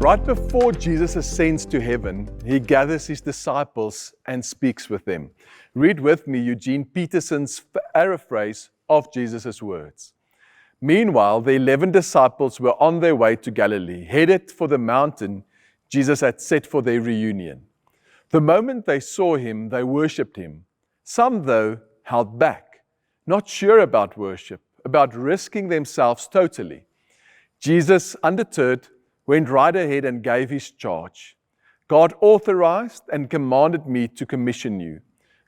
Right before Jesus ascends to heaven, he gathers his disciples and speaks with them. Read with me Eugene Peterson's paraphrase of Jesus' words. Meanwhile, the 11 disciples were on their way to Galilee, headed for the mountain Jesus had set for their reunion. The moment they saw him, they worshipped him. Some, though, held back, not sure about worship, about risking themselves totally. Jesus, undeterred, went right ahead and gave his charge. God authorized and commanded me to commission you.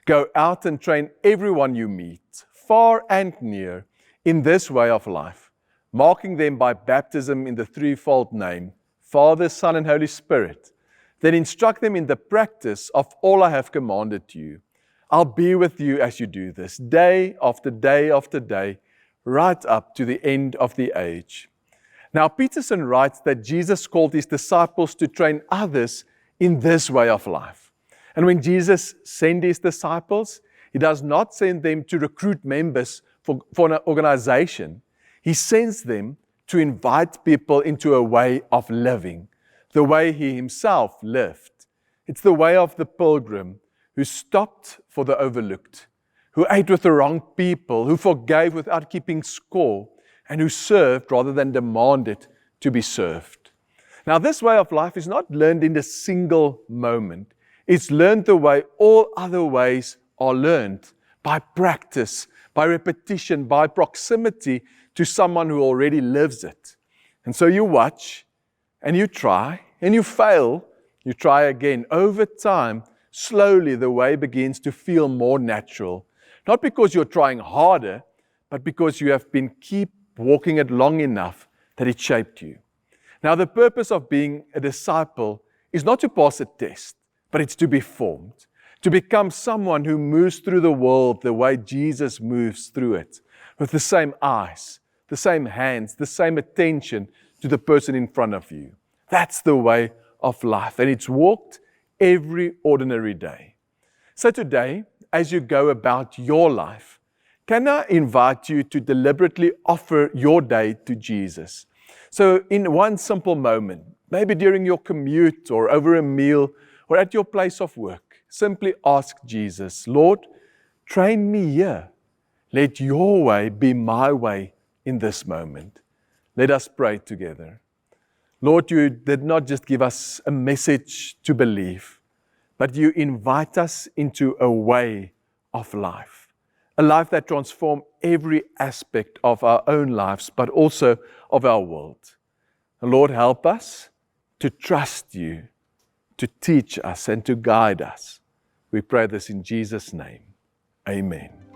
Go out and train everyone you meet, far and near, in this way of life, marking them by baptism in the threefold name, Father, Son, and Holy Spirit. Then instruct them in the practice of all I have commanded you. I'll be with you as you do this, day after day after day, right up to the end of the age. Now, Peterson writes that Jesus called his disciples to train others in this way of life. And when Jesus sent his disciples, he does not send them to recruit members for an organization. He sends them to invite people into a way of living, the way he himself lived. It's the way of the pilgrim who stopped for the overlooked, who ate with the wrong people, who forgave without keeping score, and who served rather than demanded to be served. Now, this way of life is not learned in a single moment. It's learned the way all other ways are learned, by practice, by repetition, by proximity to someone who already lives it. And so you watch, and you try, and you fail, you try again. Over time, slowly the way begins to feel more natural. Not because you're trying harder, but because you have been walking it long enough that it shaped you. Now, the purpose of being a disciple is not to pass a test, but it's to be formed, to become someone who moves through the world the way Jesus moves through it, with the same eyes, the same hands, the same attention to the person in front of you. That's the way of life, and it's walked every ordinary day. So today, as you go about your life, can I invite you to deliberately offer your day to Jesus? So in one simple moment, maybe during your commute or over a meal or at your place of work, simply ask Jesus, Lord, train me here. Let your way be my way in this moment. Let us pray together. Lord, you did not just give us a message to believe, but you invite us into a way of life. A life that transforms every aspect of our own lives, but also of our world. And Lord, help us to trust you, to teach us and to guide us. We pray this in Jesus' name. Amen.